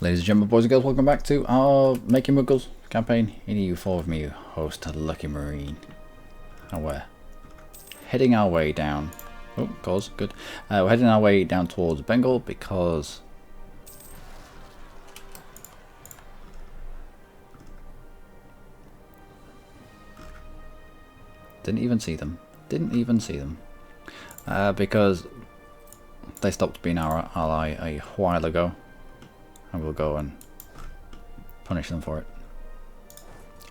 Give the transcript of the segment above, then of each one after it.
Ladies and gentlemen, boys and girls, welcome back to our Making Mughals campaign in EU4 with me, host Luckymarine. And we're heading our way down. Oh, cause good. We're heading our way down towards Bengal because didn't even see them. Because they stopped being our ally a while ago. And we'll go and punish them for it.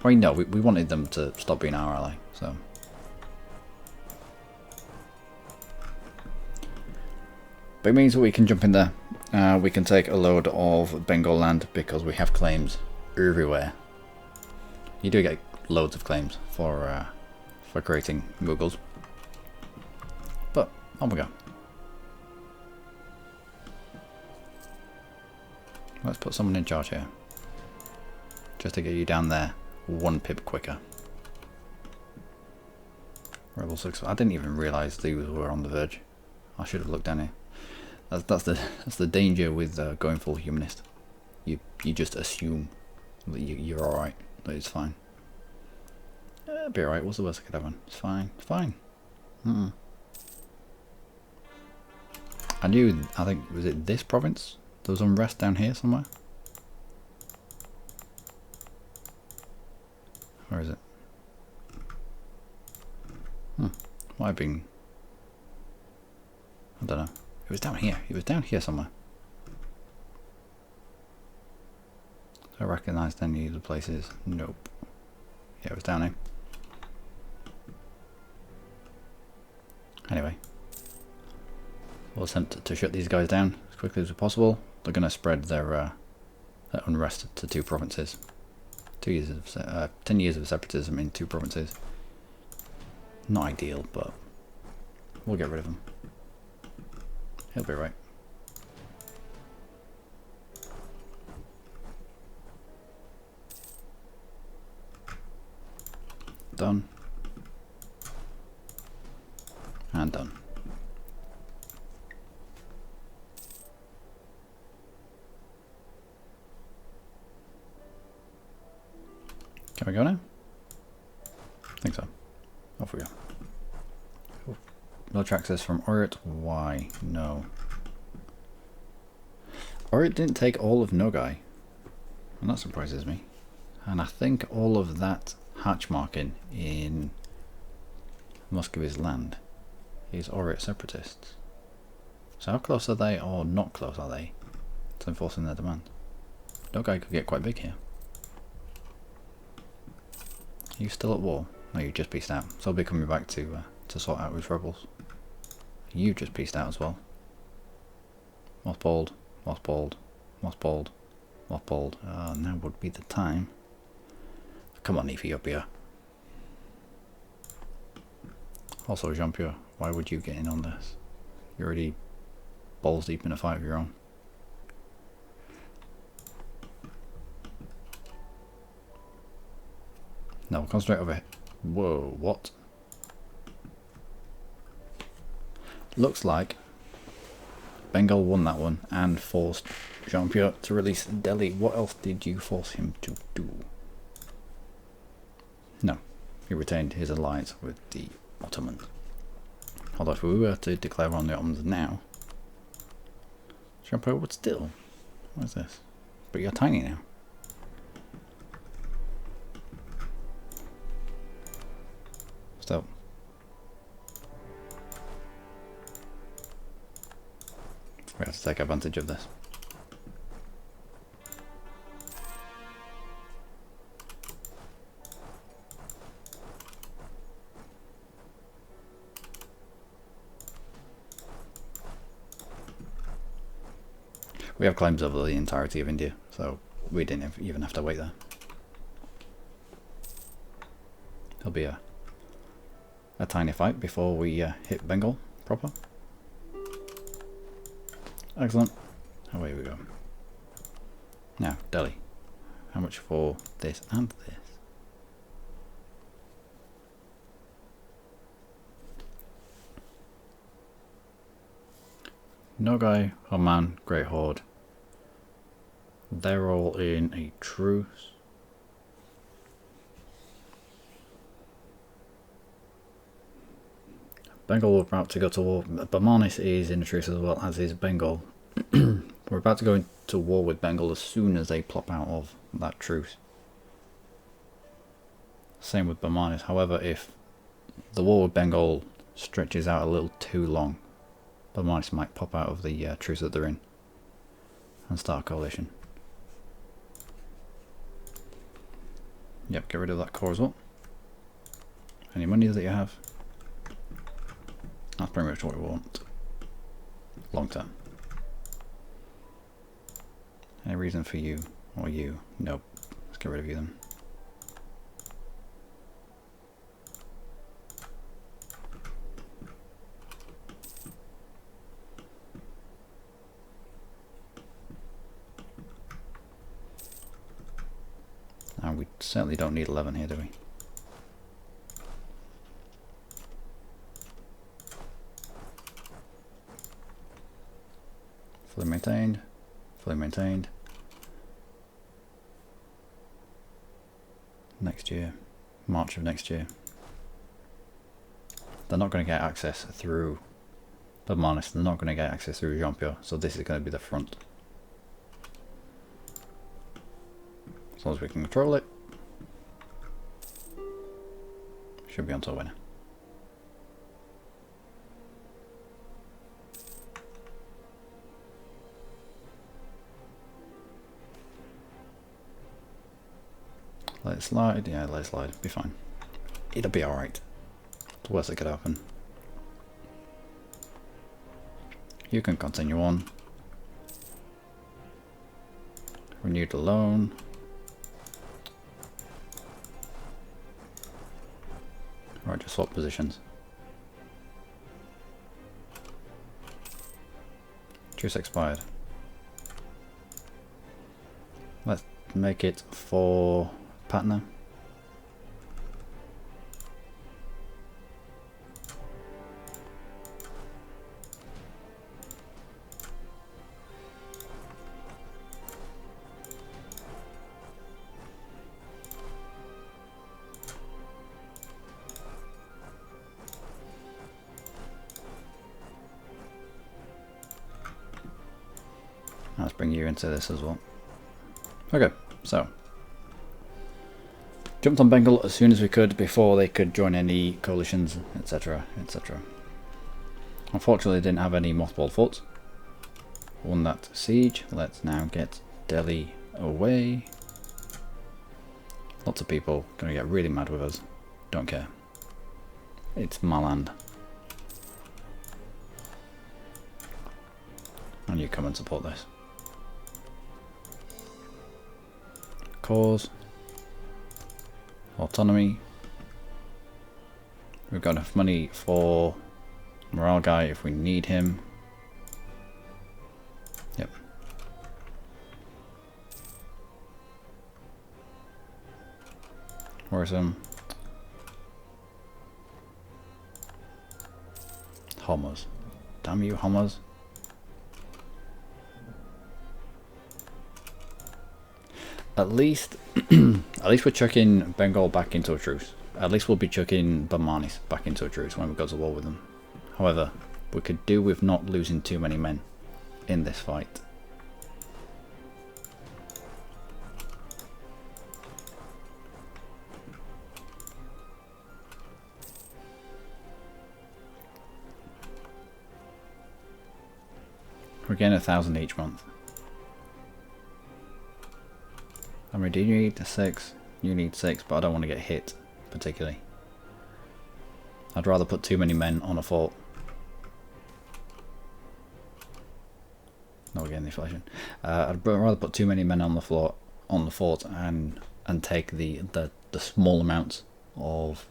I mean, no, we wanted them to stop being our ally, so. But it means that we can jump in there. We can take a load of Bengal land because we have claims everywhere. You do get loads of claims for creating Mughals. But on we go. Let's put someone in charge here. Just to get you down there one pip quicker. Rebel 6. I didn't even realise these were on the verge. I should have looked down here. That's the danger with going full humanist. You just assume that you're alright, that it's fine. Be alright, what's the worst that could happen? It's fine, it's fine. I think, was it this province? There was unrest down here somewhere? Where is it? Might have been... I don't know. It was down here. It was down here somewhere. Do I recognise any of the places? Nope. Yeah, it was down here. Anyway. We'll attempt to shut these guys down as quickly as possible. They're going to spread their unrest to two provinces. 10 years of separatism in two provinces. Not ideal, but we'll get rid of them. He'll be right. Done. And done. Can we go now? I think so. Off we go. Cool. Military access from Orit. Why? No. Orit didn't take all of Nogai. And that surprises me. And I think all of that hatch marking in Muscovy's land is Orit separatists. So how close are they, or not close are they, to enforcing their demand? Nogai could get quite big here. Are you still at war? No, you just pieced out. So I'll be coming back to sort out with rebels. You just pieced out as well. Mothballed, mothballed, mothballed, mothballed. Now would be the time. Come on, Ethiopia. Also, Jean-Pierre, why would you get in on this? You're already balls deep in a fight of your own. No, concentrate over here. Whoa, what? Looks like Bengal won that one and forced Jean-Pierre to release Delhi. What else did you force him to do? No, he retained his alliance with the Ottomans. Although if we were to declare on the Ottomans now, Jean-Pierre would still. What is this? But you're tiny now. Still. We have to take advantage of this. We have claims over the entirety of India, so we didn't even have to wait there. There'll be a tiny fight before we hit Bengal proper. Excellent. Away we go. Now, Delhi. How much for this and this? Nogai, Oman, Great Horde. They're all in a truce. Bengal we're about to go to war. Bamanis is in a truce as well, as is Bengal. We're about to go into war with Bengal as soon as they plop out of that truce. Same with Bamanis. However, if the war with Bengal stretches out a little too long, Bamanis might pop out of the truce that they're in and start a coalition. Yep, get rid of that core as well. Any money that you have. That's pretty much what we want. Long term. Any reason for you or you? Nope. Let's get rid of you then. And we certainly don't need 11 here, do we? Fully maintained. Fully maintained. Next year. March of next year. They're not going to get access through Bamanis. They're not going to get access through Jean-Pierre. So this is going to be the front. As long as we can control it. Should be on to a winner. Let it slide, yeah, let it slide, be fine. It'll be alright. The worst that could happen. You can continue on. Renewed the loan. Right, just swap positions. Truce expired. Let's make it for Patna. Let's bring you into this as well. Okay, so jumped on Bengal as soon as we could before they could join any coalitions, etc, etc. Unfortunately, they didn't have any mothballed forts. Won that siege. Let's now get Delhi away. Lots of people gonna get really mad with us. Don't care. It's my land. And you come and support this. Cause. Autonomy. We've got enough money for morale guy if we need him. Yep. Where's him? Homers. Damn you, Homers. At least we're chucking Bengal back into a truce. At least we'll be chucking Bamanis back into a truce when we go to war with them. However, we could do with not losing too many men in this fight. We're getting 1,000 each month. I mean, do you need 6? You need 6, but I don't want to get hit particularly. I'd rather put too many men on a fort. Not getting the inflation. I'd rather put too many men on the fort and take the small amounts of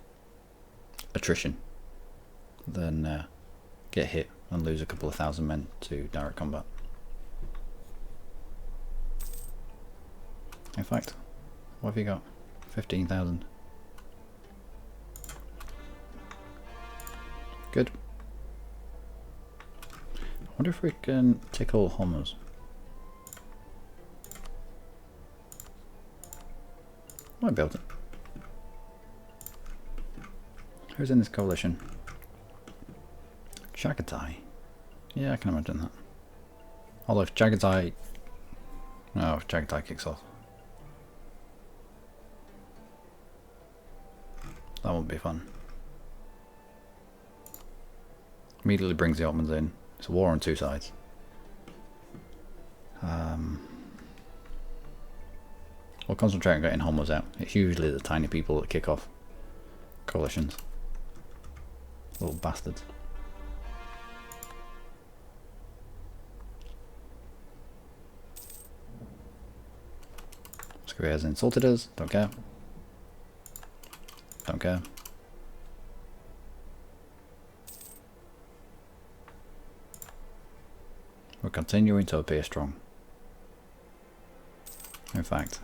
attrition than get hit and lose a couple of thousand men to direct combat. In fact, what have you got? 15,000. Good. I wonder if we can tickle Homers. Might be able to. Who's in this coalition? Chagatai. Yeah, I can imagine that. Although if Chagatai... No, if Chagatai kicks off. That won't be fun. Immediately brings the Ottomans in. It's a war on two sides. We'll concentrate on getting homos out. It's usually the tiny people that kick off coalitions. Little bastards. Muscovy has insulted us. Don't care. Don't care. We're continuing to appear strong. In fact,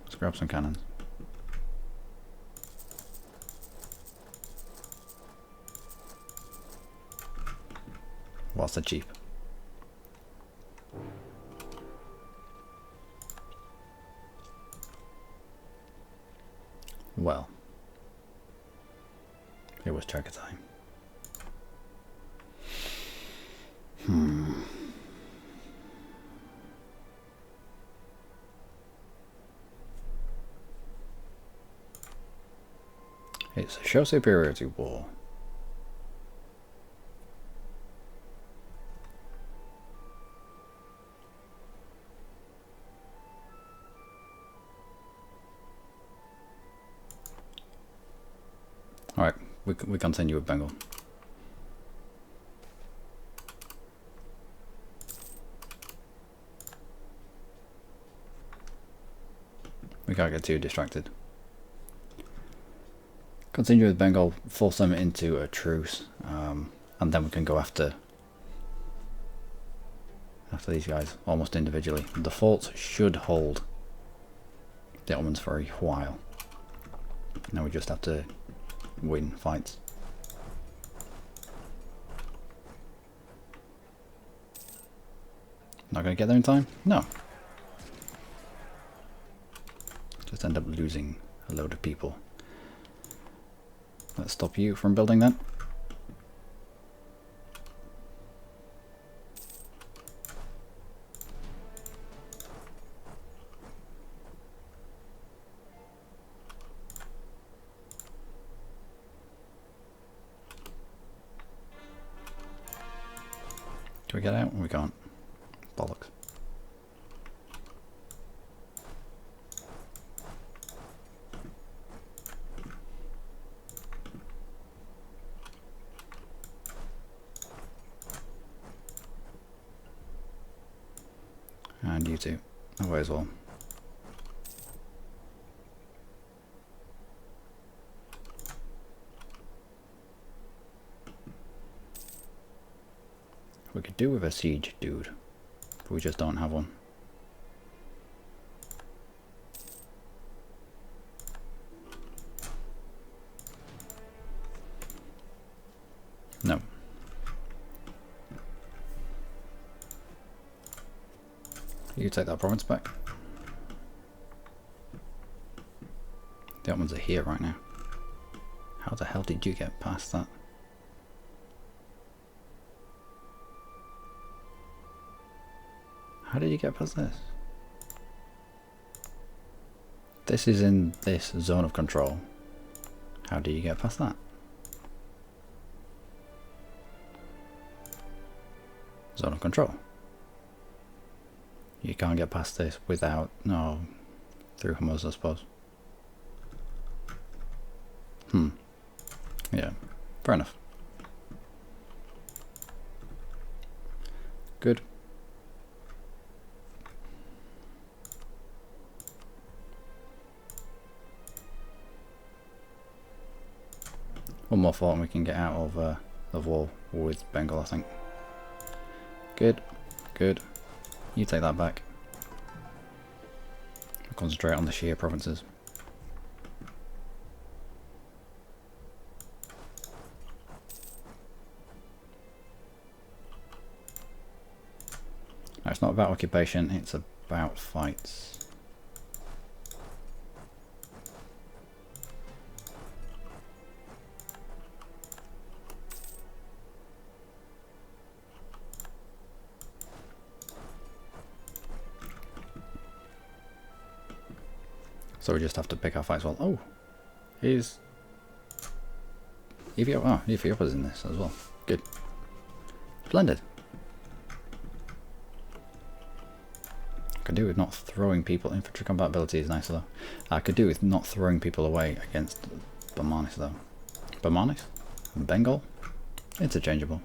let's grab some cannons. Whilst they're cheap. Well, it was checker time. It's a show superiority war. Alright, we continue with Bengal. We can't get too distracted. Continue with Bengal, force them into a truce, and then we can go after these guys almost individually. The forts should hold the Ottomans for a while. Now we just have to win fights. Not going to get there in time? No. Just end up losing a load of people. Let's stop you from building that. Can we get out? We can't. Bollocks. And you too. Away as well. We could do with a siege dude, but we just don't have one. No. You take that province back. The Ottomans are here right now. How the hell did you get past that? How did you get past this? This is in this zone of control. How do you get past that? Zone of control. You can't get past this without, no, through Hamas, I suppose. Yeah, fair enough. Good. One more fort and we can get out of the war with Bengal, I think. Good, good. You take that back. Concentrate on the Shia provinces. No, it's not about occupation, it's about fights. So we just have to pick our fights well. Oh, here's Ethiopia. Oh, Ethiopia's in this as well. Good. Splendid. Could do with not throwing people. Infantry combat ability is nice though. I could do with not throwing people away against Bamanis though. Bamanis? Bengal? Interchangeable.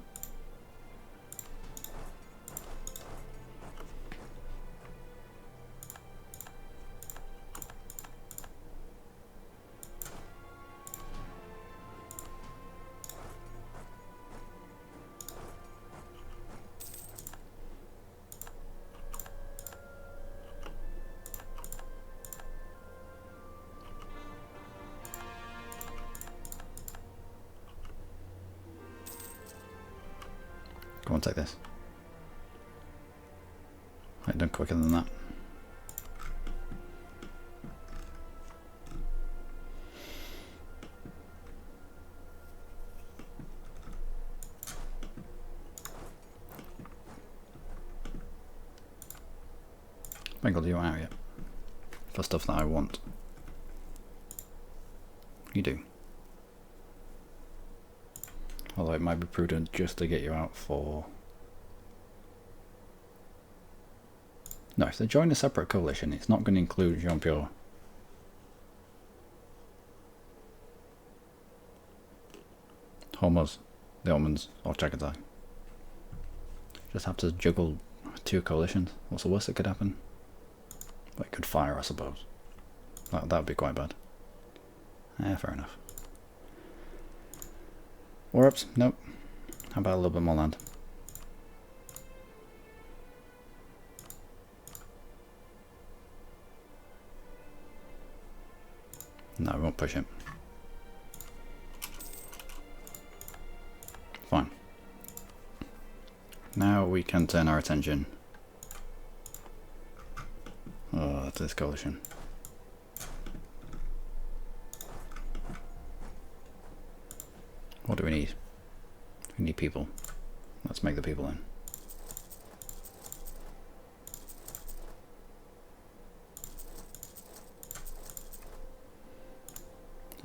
Go on, take this. I've done quicker than that. Bengal, do you want out yet? For stuff that I want. You do. Although it might be prudent just to get you out for... No, if they join a separate coalition, it's not going to include Jean-Pierre. Hormuz, the Ottomans, or Chagatai. Just have to juggle 2 coalitions. What's the worst that could happen? Well, it could fire, I suppose. That would be quite bad. Fair enough. War ups? Nope. How about a little bit more land? No, we won't push it. Fine. Now we can turn our attention to this coalition. What do we need? We need people. Let's make the people in.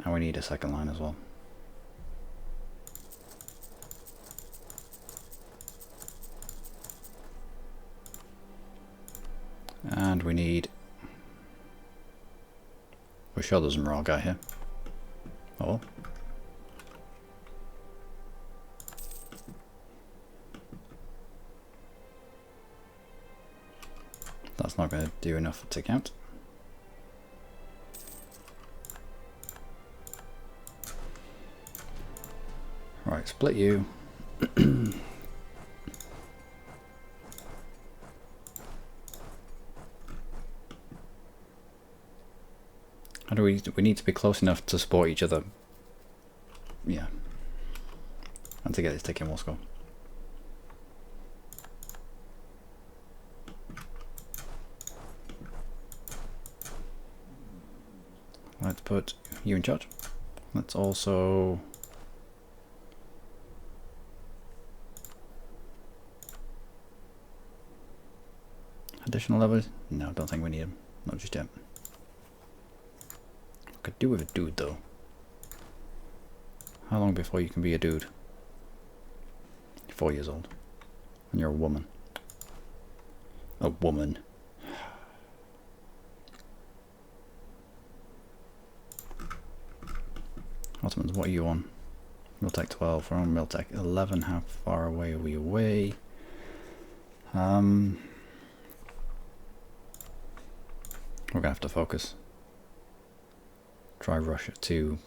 And we need a second line as well. And we need... We're sure there's a morale guy here. Oh. That's not going to do enough to count. Right, split you. How do we need to be close enough to support each other. Yeah. And to get this tick in Moscow. Let's put you in charge. Let's also... Additional levels? No, don't think we need them. Not just yet. Could do with a dude though. How long before you can be a dude? You're 4 years old. And you're a woman. A woman. Ottomans, what are you on? Miltech 12, we're on Miltech 11. How far away are we away? We're gonna have to focus. Try rush to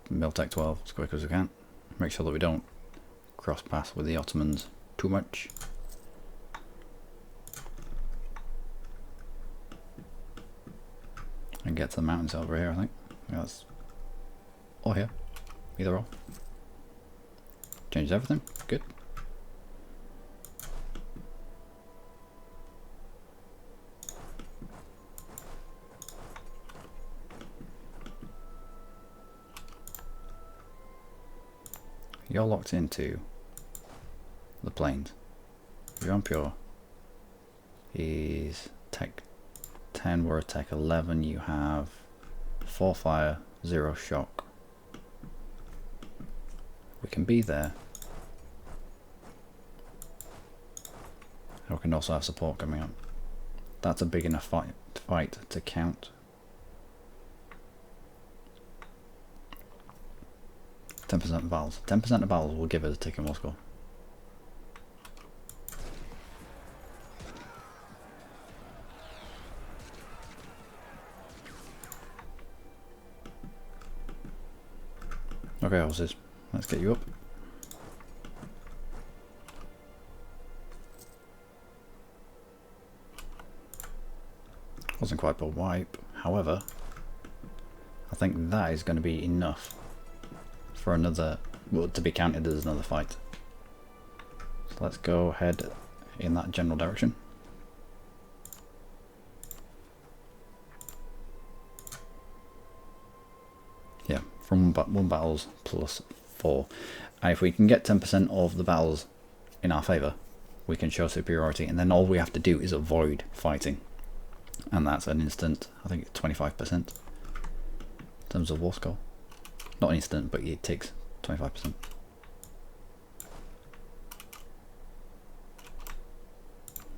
Miltech 12 as quick as we can. Make sure that we don't cross paths with the Ottomans too much. And get to the mountains over here, I think. Yeah, that's... Or here. Either or. Changes everything. Good. You're locked into the plains. Jean-Pierre is tech 10, we're at tech 11. You have 4 fire, 0 shock. We can be there. And we can also have support coming up. That's a big enough fight to count. 10% of battles. 10% of battles will give us a tick in war score. Okay, horses, let's get you up. Wasn't quite a wipe, however, I think that is going to be enough for another, well, to be counted as another fight. So let's go ahead in that general direction. Yeah, from one battles plus 4. And if we can get 10% of the battles in our favour, we can show superiority, and then all we have to do is avoid fighting. And that's an instant, I think 25% in terms of war score. Not instant, but it takes 25%.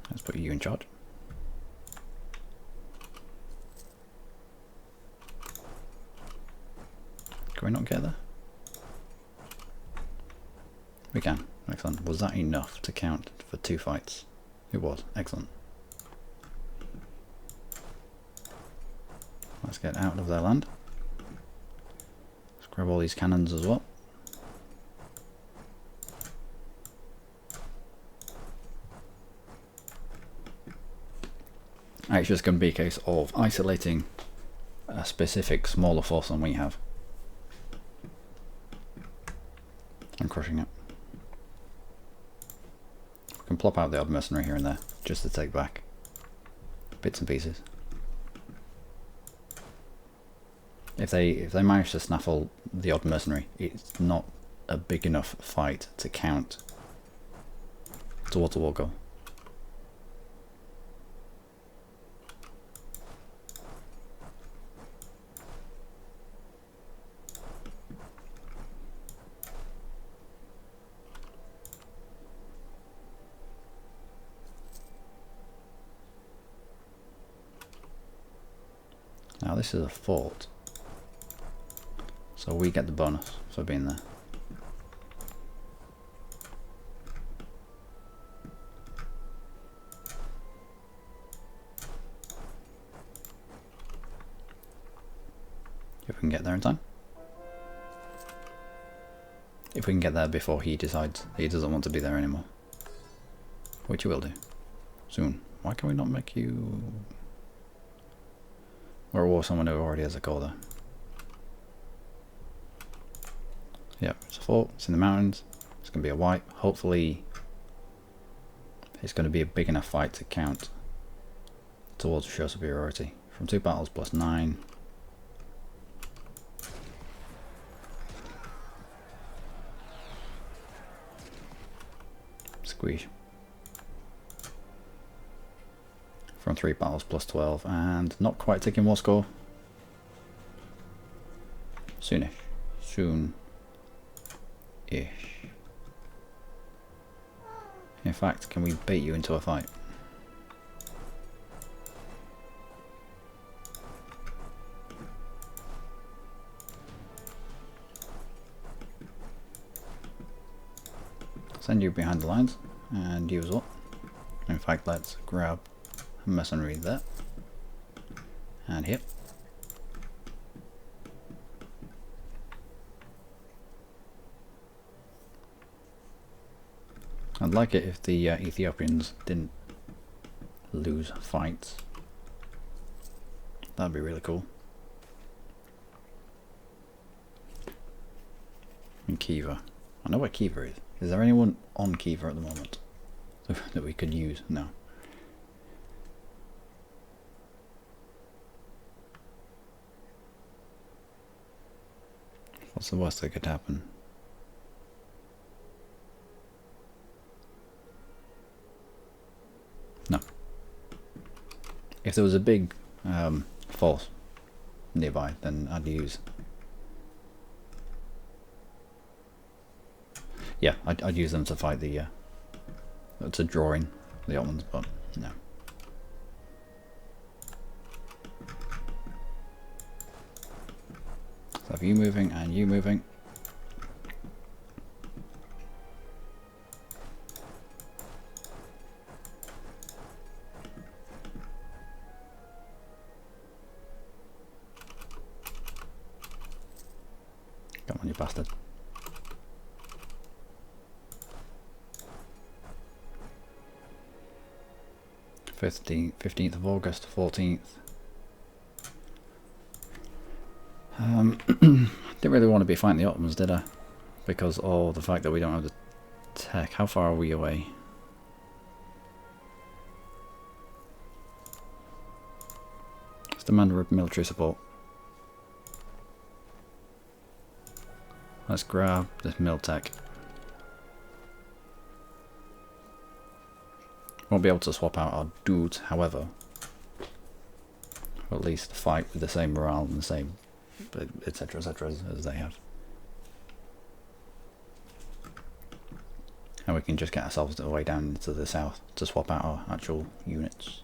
Let's put you in charge. Can we not get there? We can. Excellent. Was that enough to count for 2 fights? It was. Excellent. Let's get out of their land. Let's grab all these cannons as well. It's just going to be a case of isolating a specific smaller force than we have and crushing it. We can plop out the odd mercenary here and there just to take back bits and pieces. If they manage to snaffle the odd mercenary, it's not a big enough fight to count towards a war goal. Now this is a fort, so we get the bonus for being there. If we can get there in time. If we can get there before he decides he doesn't want to be there anymore. Which he will do. Soon. Why can we not make you... Or someone who already has a goal there. Yep, it's a fort, it's in the mountains, it's going to be a wipe. Hopefully it's going to be a big enough fight to count towards show superiority. From 2 battles plus 9. Squeeze. From 3 battles plus 12, and not quite taking war score. Soonish. Soon-ish. In fact, can we bait you into a fight? Send you behind the lines, and you as well. In fact, let's grab a mercenary there, and here. I'd like it if the Ethiopians didn't lose fights. That'd be really cool. And Kiva. I know where Kiva is. Is there anyone on Kiva at the moment that we could use? No. What's the worst that could happen? No. If there was a big force nearby, then I'd use... Yeah, I'd use them to fight the... to draw in the Ottomans, but no. So have you moving and you moving. Come on, you bastard. 15th of August, 14th. Didn't really want to be fighting the Ottomans, did I? Because of the fact that we don't have the tech. How far are we away? Let's demand military support. Let's grab this mil tech. Won't be able to swap out our dudes, however. Or at least fight with the same morale and the same, etc., etc., as they have. And we can just get ourselves the way down into the south to swap out our actual units.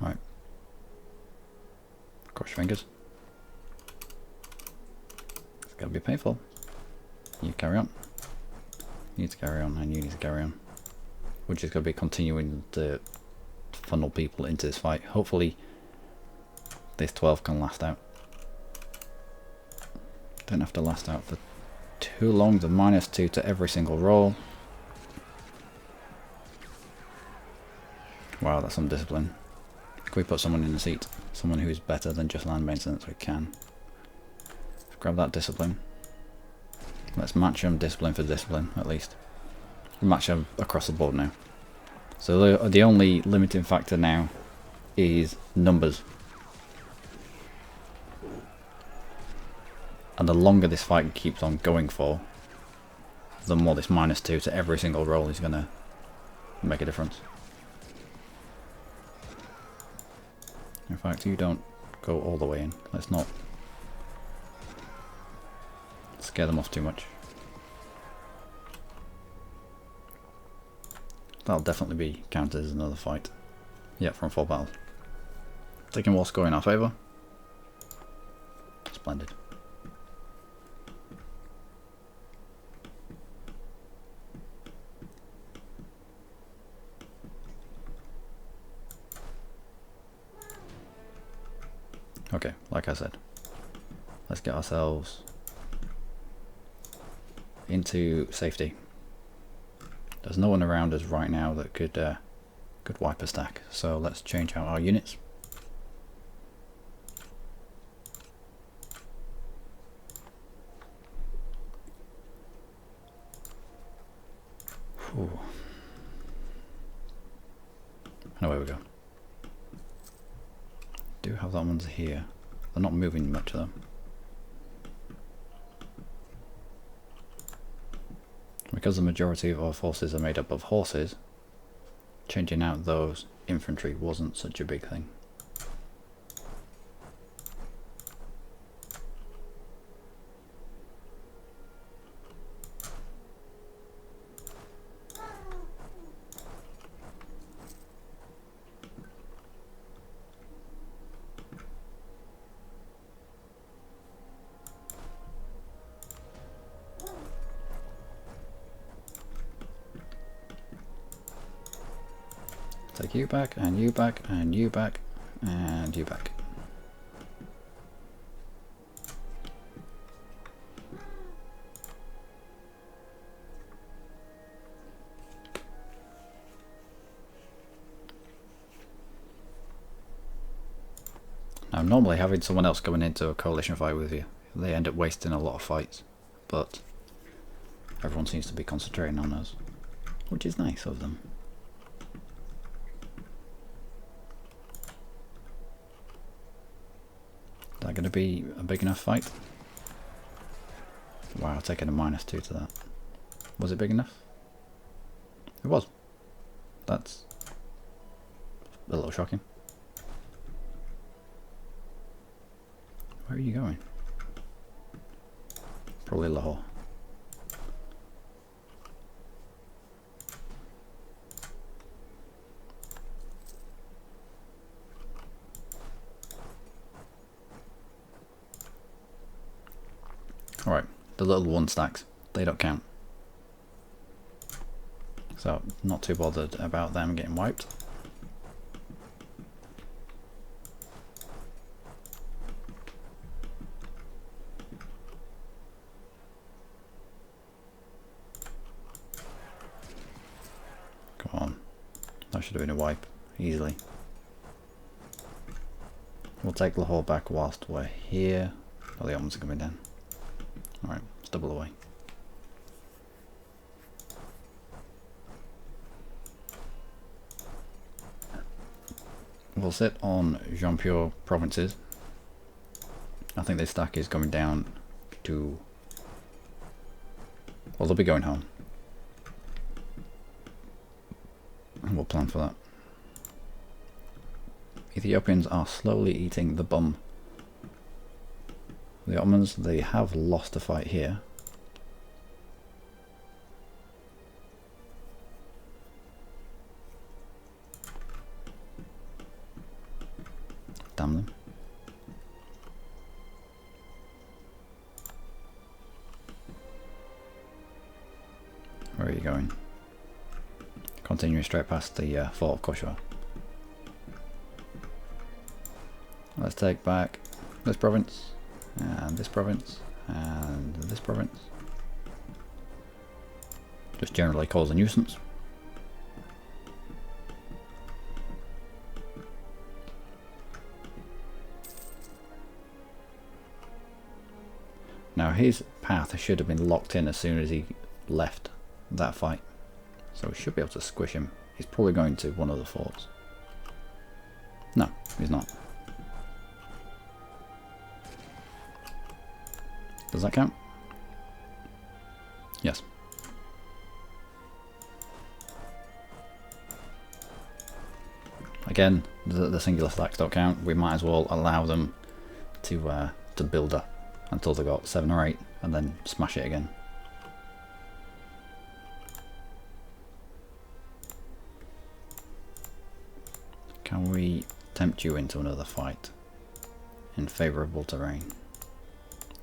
Right. Cross your fingers. It's going to be painful. You carry on. You need to carry on, and you need to carry on. We're just going to be continuing to funnel people into this fight. Hopefully this 12 can last out. Don't have to last out for too long. The -2 to every single roll. Wow, that's some discipline. Can we put someone in the seat? Someone who's better than just land maintenance? We can. Let's grab that discipline. Let's match them discipline for discipline, at least. Match them across the board now. So the only limiting factor now is numbers. And the longer this fight keeps on going for, the more this -2 to every single roll is going to make a difference. In fact, you don't go all the way in. Let's not scare them off too much. That'll definitely be counted as another fight. Yeah, from 4 battles. Taking war score in our favour. Splendid. Okay, like I said, let's get ourselves into safety. There's no one around us right now that could wipe a stack, so let's change out our units. Whew. And away we go. Do have that ones here. They're not moving much of them. Because the majority of our forces are made up of horses, changing out those infantry wasn't such a big thing. Take you back, and you back, and you back, and you back. Now, normally having someone else going into a coalition fight with you, they end up wasting a lot of fights, but everyone seems to be concentrating on us. which is nice of them. Is that going to be a big enough fight? Wow, taking a -2 to that. Was it big enough? It was. That's a little shocking. Where are you going? Probably Lahore. Alright, the little 1 stacks, they don't count. So, not too bothered about them getting wiped. Come on, that should have been a wipe, easily. We'll take Lahore back whilst we're here. Oh, the Ottomans are coming down. Alright, let's double away. We'll sit on Jampur provinces. I think this stack is coming down to... well, they'll be going home. And we'll plan for that. Ethiopians are slowly eating the bum. The Ottomans, they have lost a fight here. Damn them. Where are you going? Continuing straight past the fort of Koshwa. Let's take back this province. And this province, and this province. Just generally cause a nuisance. Now his path should have been locked in as soon as he left that fight. So we should be able to squish him. He's probably going to one of the forts. No, he's not. Does that count? Yes. Again, the singular stacks don't count. We might as well allow them to build up until they got 7 or 8 and then smash it again. Can we tempt you into another fight in favourable terrain?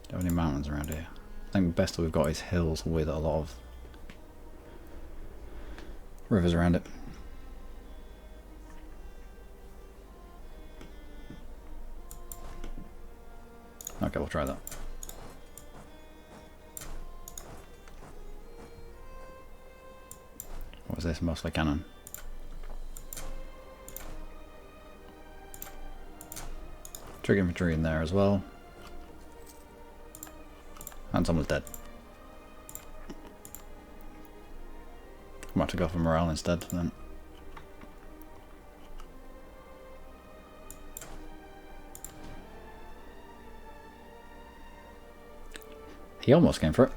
Do you have any mountains around here? I think the best we've got is hills with a lot of rivers around it. Okay, we'll try that. What was this? Mostly cannon. Trig infantry in there as well. And someone's dead. I'm about to go for morale instead then. He almost came for it.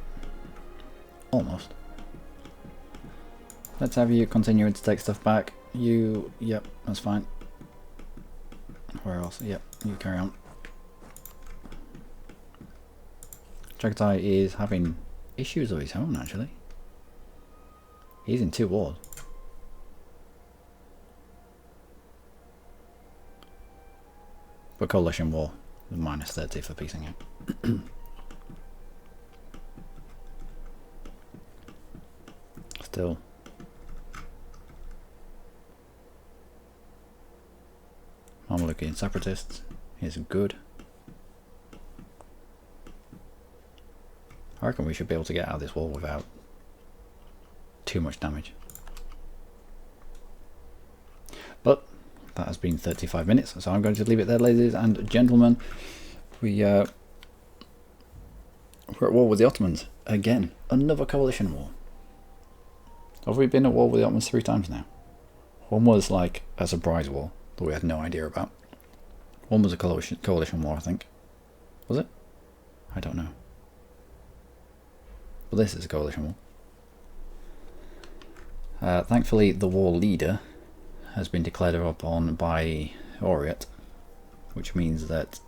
Almost. Let's have you continue to take stuff back. You, yep, that's fine. Where else? Yep, you carry on. Chagatai is having issues of his own, actually. He's in 2 wars. But coalition war, -30 for piecing out. Still. Mamluki and separatists is good. I reckon we should be able to get out of this war without too much damage. But that has been 35 minutes, so I'm going to leave it there, ladies and gentlemen. We're at war with the Ottomans again. Another coalition war. Have we been at war with the Ottomans 3 times now? One was like a surprise war that we had no idea about. One was a coalition war, I think. Was it? I don't know. But this is a coalition war. Thankfully, the war leader has been declared upon by Oriat, which means that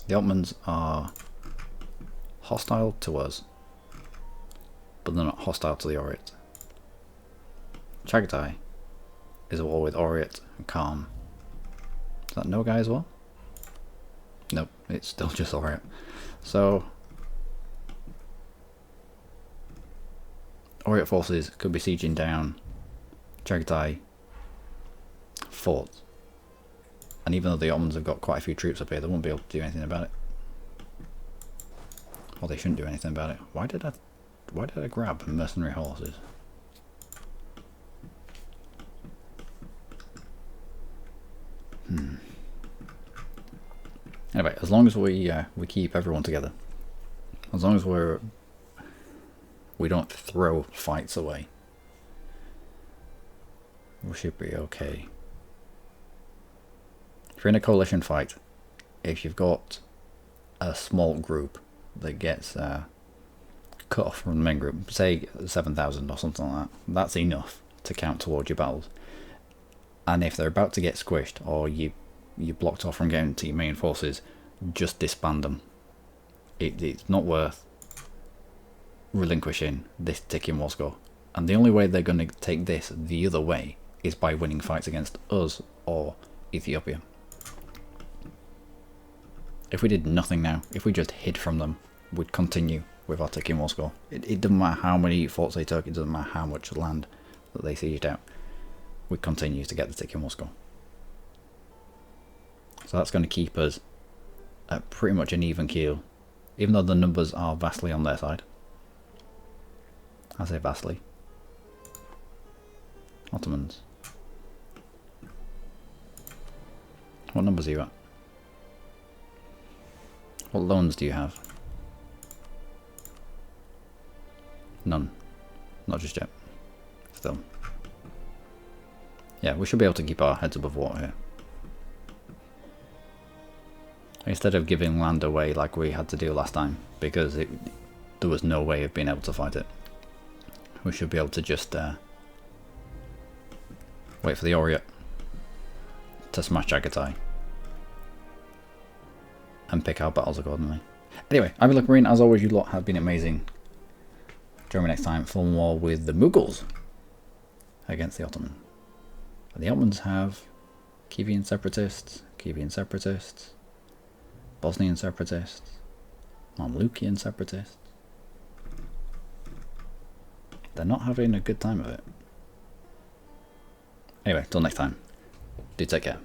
the Ottomans are hostile to us, but they're not hostile to the Oriat. Chagatai is at war with Oriat and Calm. Is that Nogai as well? Nope, it's still just Oriat. So Oriat forces could be sieging down Chagatai forts, and even though the Ottomans have got quite a few troops up here, they won't be able to do anything about it. Well, they shouldn't do anything about it. Why did I grab mercenary horses? Anyway, as long as we keep everyone together, as long as we don't throw fights away, we should be okay. If you're in a coalition fight, if you've got a small group that gets cut off from the main group, say 7,000 or something like that, that's enough to count towards your battles. And if they're about to get squished, or you're blocked off from getting to your main forces, just disband them. It's not worth relinquishing this ticking war score. And the only way they're going to take this the other way is by winning fights against us or Ethiopia. If we did nothing now, if we just hid from them, we'd continue with our ticking war score. It doesn't matter how many forts they took, it doesn't matter how much land that they sieged out. We continue to get the ticking war score. So that's going to keep us at pretty much an even keel, even though the numbers are vastly on their side. I say vastly. Ottomans. What numbers are you at? What loans do you have? None. Not just yet. Still. Yeah, we should be able to keep our heads above water here. Instead of giving land away like we had to do last time, because there was no way of being able to fight it. We should be able to just wait for the Oriat to smash Chagatai and pick our battles accordingly. Anyway, I've been Luckymarine. As always, you lot have been amazing. Join me next time for more with the Mughals against the Ottomans. The Ottomans have Kievan separatists, Bosnian separatists, Mamlukian separatists. They're not having a good time of it. Anyway, till next time, do take care.